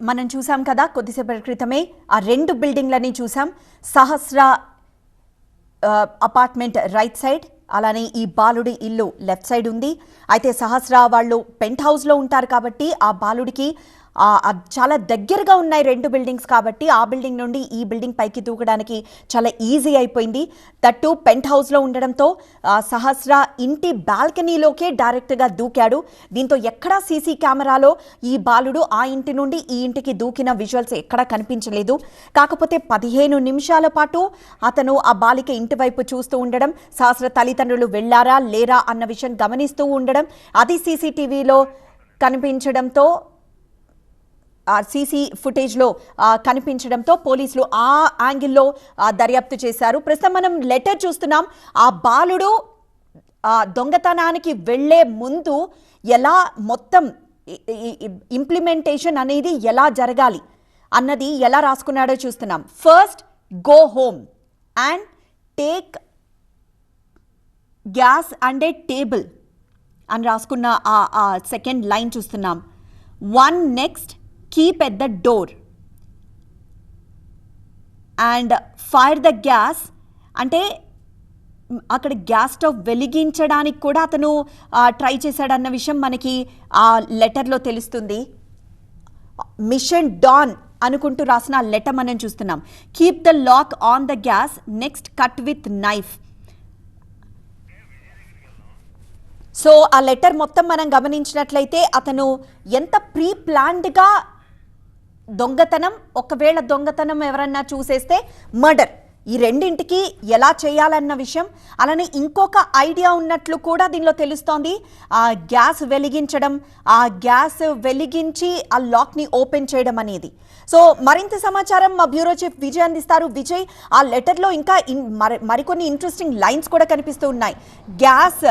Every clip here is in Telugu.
మనం చూసాం కదా కొద్దిసేపటి క్రితమే ఆ రెండు బిల్డింగ్లని చూసాం. సహస్ర అపార్ట్మెంట్ రైట్ సైడ్, అలానే ఈ బాలుడి ఇల్లు లెఫ్ట్ సైడ్ ఉంది. అయితే సహస్ర వాళ్ళు పెంట్ హౌస్లో ఉంటారు కాబట్టి ఆ బాలుడికి చాలా దగ్గరగా ఉన్నాయి రెండు బిల్డింగ్స్ కాబట్టి ఆ బిల్డింగ్ నుండి ఈ బిల్డింగ్ పైకి దూకడానికి చాలా ఈజీ అయిపోయింది. దట్టు పెంట్ హౌస్లో ఉండడంతో సహస్ర ఇంటి బాల్కనీలోకే డైరెక్ట్గా దూకాడు. దీంతో ఎక్కడా సీసీ కెమెరాలో ఈ బాలుడు ఆ ఇంటి నుండి ఈ ఇంటికి దూకిన విజువల్స్ ఎక్కడా కనిపించలేదు. కాకపోతే 15 నిమిషాల పాటు అతను ఆ బాలిక ఇంటి వైపు చూస్తూ ఉండడం, సహస్ర తల్లిదండ్రులు వెళ్ళారా లేరా అన్న విషయం గమనిస్తూ ఉండడం, అది సీసీటీవీలో కనిపించడంతో సీసీ ఫుటేజ్లో కనిపించడంతో పోలీసులు ఆ యాంగిల్లో దర్యాప్తు చేశారు. ప్రస్తుతం మనం లెటర్ చూస్తున్నాం. ఆ బాలుడు దొంగతనానికి వెళ్లే ముందు ఎలా మొత్తం ఇంప్లిమెంటేషన్ అనేది ఎలా జరగాలి అన్నది ఎలా రాసుకున్నాడో చూస్తున్నాం. First go home and take gas and A table అని రాసుకున్న ఆ సెకండ్ లైన్ చూస్తున్నాం. One next keep at the door and fire the gas. అంటే అక్కడ గ్యాస్ స్టవ్ వెలిగించడానికి కూడా అతను ట్రై చేశాడన్న విషయం మనకి ఆ లెటర్లో తెలుస్తుంది. మిషన్ డాన్ అనుకుంటూ రాసిన లెటర్ మనం చూస్తున్నాం. Keep the lock on the gas, next cut with knife. So ఆ లెటర్ మొత్తం మనం గమనించినట్లయితే అతను ఎంత ప్రీ ప్లాన్డ్గా దొంగతనం, ఒకవేళ దొంగతనం ఎవరన్నా చూసేస్తే మర్డర్, ఈ రెండింటికి ఎలా చేయాలన్న విషయం, అలానే ఇంకొక ఐడియా ఉన్నట్లు కూడా దీనిలో తెలుస్తోంది. ఆ గ్యాస్ వెలిగించడం, ఆ గ్యాస్ వెలిగించి ఆ లాక్ని ఓపెన్ చేయడం అనేది. సో మరింత సమాచారం మా బ్యూరో చీఫ్ విజయ్ అందిస్తారు. విజయ్, ఆ లెటర్లో ఇంకా మరికొన్ని ఇంట్రెస్టింగ్ లైన్స్ కూడా కనిపిస్తూ ఉన్నాయి. గ్యాస్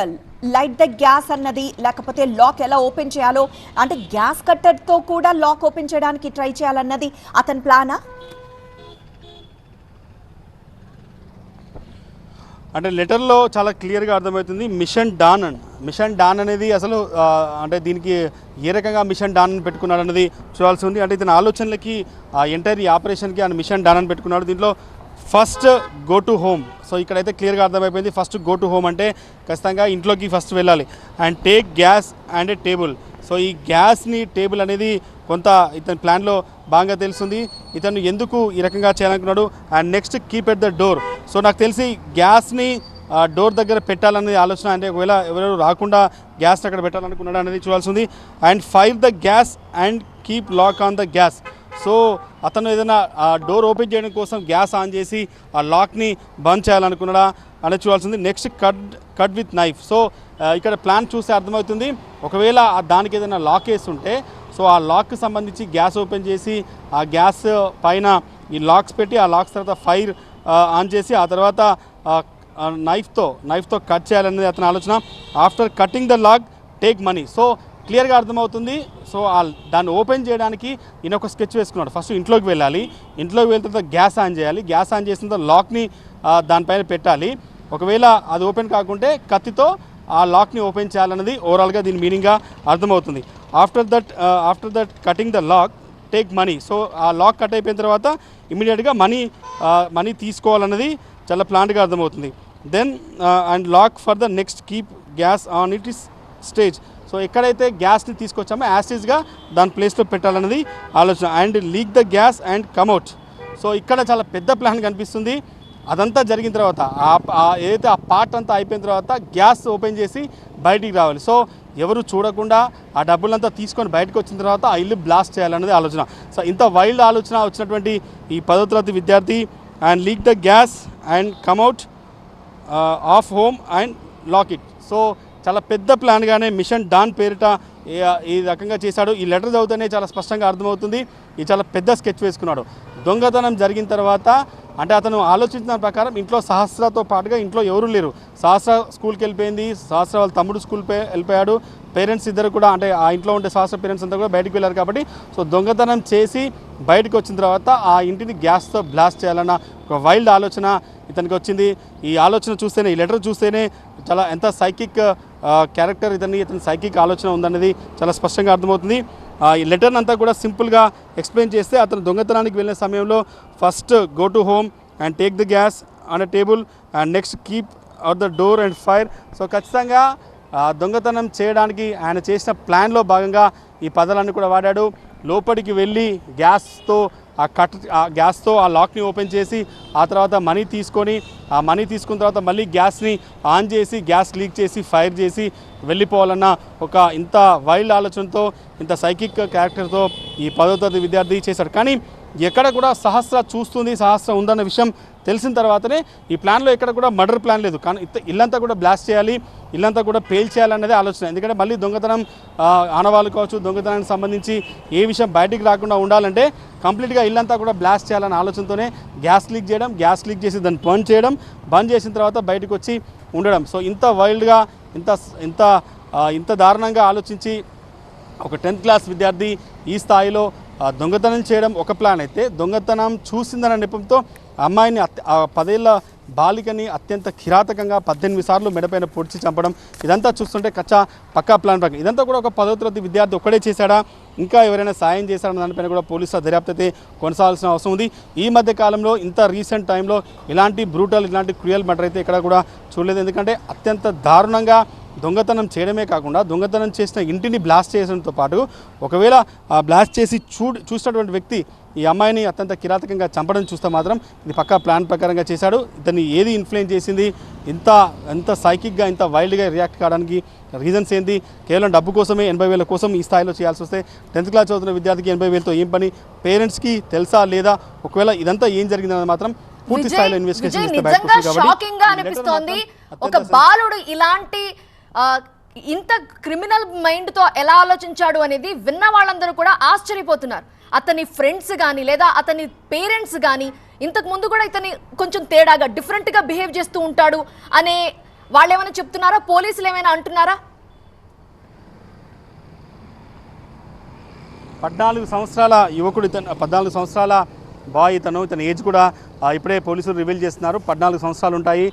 లైట్ ద గ్యాస్ అన్నది, లేకపోతే లాక్ ఎలా ఓపెన్ చేయాలో, అంటే గ్యాస్ కట్టర్తో కూడా లాక్ ఓపెన్ చేయడానికి ట్రై చేయాలన్నది అతని ప్లానా? అంటే లెటర్లో చాలా క్లియర్గా అర్థమవుతుంది మిషన్ డాన్ అని. మిషన్ డాన్ అనేది అసలు అంటే దీనికి ఏ రకంగా మిషన్ డాన్ అని పెట్టుకున్నాడు అనేది చూడాల్సి ఉంది. అంటే ఇతని ఆలోచనలకి ఎంటైర్ ఈ ఆపరేషన్కి ఆయన మిషన్ డాన్ అని పెట్టుకున్నాడు. దీంట్లో first go to home. So ఇక్కడైతే క్లియర్గా అర్థమైపోయింది. ఫస్ట్ గో టు హోమ్ అంటే ఖచ్చితంగా ఇంట్లోకి ఫస్ట్ వెళ్ళాలి. And take gas and A table. So ఈ గ్యాస్ని, టేబుల్ అనేది కొంత ఇతని ప్లాన్లో బాగా తెలుస్తుంది. ఇతను ఎందుకు ఈ రకంగా చేయాలనుకున్నాడు. And next keep at the door. So నాకు తెలిసి గ్యాస్ని డోర్ దగ్గర పెట్టాలనేది ఆలోచన. అంటే ఒకవేళ ఎవరెవరు రాకుండా గ్యాస్ని అక్కడ పెట్టాలనుకున్నాడు అనేది చూడాల్సి ఉంది. And fire the gas and keep lock on the gas. So అతను ఏదైనా డోర్ ఓపెన్ చేయడం కోసం గ్యాస్ ఆన్ చేసి ఆ లాక్ని బంద్ చేయాలనుకున్నాడా అనేది చూడాల్సి ఉంది. Next cut with knife. So ఇక్కడ ప్లాన్ చూస్తే అర్థమవుతుంది, ఒకవేళ దానికి ఏదైనా లాక్ వేసి ఉంటే సో ఆ లాక్కి సంబంధించి గ్యాస్ ఓపెన్ చేసి ఆ గ్యాస్ పైన ఈ లాక్స్ పెట్టి ఆ లాక్స్ తర్వాత ఫైర్ ఆన్ చేసి ఆ తర్వాత నైఫ్తో కట్ చేయాలనేది అతని ఆలోచన. After cutting the lock take money. So క్లియర్గా అర్థమవుతుంది. సో దాన్ని ఓపెన్ చేయడానికి ఈయన ఒక స్కెచ్ వేసుకున్నాడు. ఫస్ట్ ఇంట్లోకి వెళ్ళాలి, ఇంట్లోకి వెళ్ళిన తర్వాత గ్యాస్ ఆన్ చేయాలి, గ్యాస్ ఆన్ చేసిన తర్వాత లాక్ని దానిపైన పెట్టాలి. ఒకవేళ అది ఓపెన్ కాకుంటే కత్తితో ఆ లాక్ని ఓపెన్ చేయాలన్నది ఓవరాల్గా దీని మీనింగ్గా అర్థమవుతుంది. After that cutting the lock take money. So ఆ లాక్ కట్ అయిపోయిన తర్వాత ఇమీడియట్గా మనీ తీసుకోవాలన్నది చాలా ప్లాన్గా అర్థమవుతుంది. Then and lock for the next keep gas on it is stage. So ఎక్కడైతే గ్యాస్ని తీసుకొచ్చామో యాస్టీస్గా దాని ప్లేస్లో పెట్టాలన్నది ఆలోచన. And leak the gas and come out. So ఇక్కడ చాలా పెద్ద ప్లాన్ కనిపిస్తుంది. అదంతా జరిగిన తర్వాత ఏదైతే ఆ పార్ట్ అంతా అయిపోయిన తర్వాత గ్యాస్ ఓపెన్ చేసి బయటికి రావాలి. సో ఎవరు చూడకుండా ఆ డబ్బులంతా తీసుకొని బయటకు వచ్చిన తర్వాత ఆ ఇల్లు బ్లాస్ట్ చేయాలన్నది ఆలోచన. సో ఇంత వైల్డ్ ఆలోచన వచ్చినటువంటి ఈ 10వ తరగతి విద్యార్థి and leak the gas and come out of home and lock it. So చాలా పెద్ద ప్లాన్గానే మిషన్ డాన్ పేరిట ఈ రకంగా చేశాడు. ఈ లెటర్ చదివితేనే చాలా స్పష్టంగా అర్థమవుతుంది. ఇది చాలా పెద్ద స్కెచ్ వేసుకున్నాడు. దొంగతనం జరిగిన తర్వాత అంటే అతను ఆలోచించిన ప్రకారం ఇంట్లో సహస్రతో పాటుగా ఇంట్లో ఎవరు లేరు. సహస్ర స్కూల్కి వెళ్ళిపోయింది, సహస్ర వాళ్ళ తమ్ముడు స్కూల్కి వెళ్ళిపోయాడు, పేరెంట్స్ ఇద్దరు కూడా అంటే ఆ ఇంట్లో ఉండే సహస్ర పేరెంట్స్ అంతా కూడా బయటకు వెళ్ళారు. కాబట్టి సో దొంగతనం చేసి బయటకు వచ్చిన తర్వాత ఆ ఇంటిని గ్యాస్తో బ్లాస్ట్ చేయాలన్న ఒక వైల్డ్ ఆలోచన ఇతనికి వచ్చింది. ఈ ఆలోచన చూస్తేనే, ఈ లెటర్ చూస్తేనే చాలా ఎంత సైకిక్ క్యారెక్టర్ ఇతని సైకిక్ ఆలోచన ఉందన్నది చాలా స్పష్టంగా అర్థమవుతుంది. ఈ లెటర్ అంతా కూడా సింపుల్గా ఎక్స్ప్లెయిన్ చేస్తే అతను దొంగతనానికి వెళ్ళిన సమయంలో first go to home and take the gas on a table and next keep out the door and fire. So ఖచ్చితంగా దొంగతనం చేయడానికి ఆయన చేసిన ప్లాన్లో భాగంగా ఈ పదాలన్నీ కూడా వాడాడు. లోపలికి వెళ్ళి గ్యాస్తో ఆ లాక్ని ఓపెన్ చేసి ఆ తర్వాత మనీ తీసుకొని ఆ మనీ తీసుకున్న తర్వాత మళ్ళీ గ్యాస్ని ఆన్ చేసి గ్యాస్ లీక్ చేసి ఫైర్ చేసి వెళ్ళిపోవాలన్న ఒక ఇంత వైల్డ్ ఆలోచనతో ఇంత సైకిక్ క్యారెక్టర్తో ఈ 10వ తరగతి విద్యార్థి చేశాడు. కానీ ఎక్కడ కూడా సహస్ర చూస్తుంది, సహస్ర ఉందన్న విషయం తెలిసిన తర్వాతనే ఈ ప్లాన్లో ఎక్కడ కూడా మర్డర్ ప్లాన్ లేదు. కానీ ఇల్లంతా కూడా బ్లాస్ట్ చేయాలి, ఇల్లంతా కూడా పేల్చేయాలన్నదే ఆలోచన. ఎందుకంటే మళ్ళీ దొంగతనం ఆనవాళ్ళు కావచ్చు, దొంగతనానికి సంబంధించి ఏ విషయం బయటికి రాకుండా ఉండాలంటే కంప్లీట్గా ఇల్లంతా కూడా బ్లాస్ట్ చేయాలన్న ఆలోచనతోనే గ్యాస్ లీక్ చేయడం, గ్యాస్ లీక్ చేసి దాన్ని బంద్ చేయడం, బంద్ చేసిన తర్వాత బయటకు వచ్చి ఉండడం. సో ఇంత వైల్డ్గా ఇంత దారుణంగా ఆలోచించి ఒక 10th క్లాస్ విద్యార్థి ఈ స్థాయిలో దొంగతనం చేయడం ఒక ప్లాన్ అయితే, దొంగతనం చూసిందన్న నెపంతో అమ్మాయిని 10 ఏళ్ల బాలికని అత్యంత కిరాతకంగా 18 సార్లు మెడపైన పొడిచి చంపడం, ఇదంతా చూస్తుంటే పక్కా ప్లాన్ ప్రకారం ఇదంతా కూడా ఒక 10వ తరగతి విద్యార్థి ఒక్కడే చేశాడా, ఇంకా ఎవరైనా సాయం చేశారన్న దానిపైన కూడా పోలీసుల దర్యాప్తు అయితే కొనసాగాల్సిన అవసరం ఉంది. ఈ మధ్య కాలంలో ఇంత రీసెంట్ టైంలో ఇలాంటి ఇలాంటి క్రూయల్ మర్డర్ అయితే ఇక్కడ కూడా చూడలేదు. ఎందుకంటే అత్యంత దారుణంగా దొంగతనం చేయడమే కాకుండా దొంగతనం చేసిన ఇంటిని బ్లాస్ట్ చేయడంతో పాటు ఒకవేళ బ్లాస్ట్ చేసి చూసినటువంటి వ్యక్తి ఈ అమ్మాయిని అత్యంత కిరాతకంగా చంపడం చూస్తే మాత్రం ఇది పక్కా ప్లాన్ ప్రకారంగా చేశాడు. ఇతన్ని ఏది ఇన్ఫ్లుయెన్స్ చేసింది, ఇంత సైకిక్గా ఇంత వైల్డ్గా రియాక్ట్ కావడానికి రీజన్స్ ఏంటి? కేవలం డబ్బు కోసమే 80,000 కోసం ఈ స్థాయిలో చేయాల్సి వస్తే 10th క్లాస్ చదువుతున్న విద్యార్థికి 80,000తో ఏం పని? పేరెంట్స్కి తెలుసా లేదా? ఒకవేళ ఇదంతా ఏం జరిగిందన్నది మాత్రం పూర్తి స్థాయిలో ఇన్వెస్టిగేషన్ అనిపిస్తోంది. ఒక బాలుడు ఇలాంటి ఇంత క్రిమినల్ మైండ్ తో ఎలా ఆలోచించాడు అనేది విన్న వాళ్ళందరూ కూడా ఆశ్చర్యపోతున్నారు. అతని ఫ్రెండ్స్ కానీ లేదా అతని పేరెంట్స్ కానీ ఇంతకు ముందు కూడా ఇతని కొంచెం తేడాగా డిఫరెంట్ గా బిహేవ్ చేస్తూ ఉంటాడు అనే వాళ్ళు ఏమైనా చెప్తున్నారా? పోలీసులు ఏమైనా అంటున్నారా? 14 సంవత్సరాల యువకుడు ఇతను, 14 సంవత్సరాల బాయ్ ఇతను ఏజ్ కూడా ఇప్పుడే పోలీసులు రివీల్ చేస్తున్నారు. 14 సంవత్సరాలు ఉంటాయి.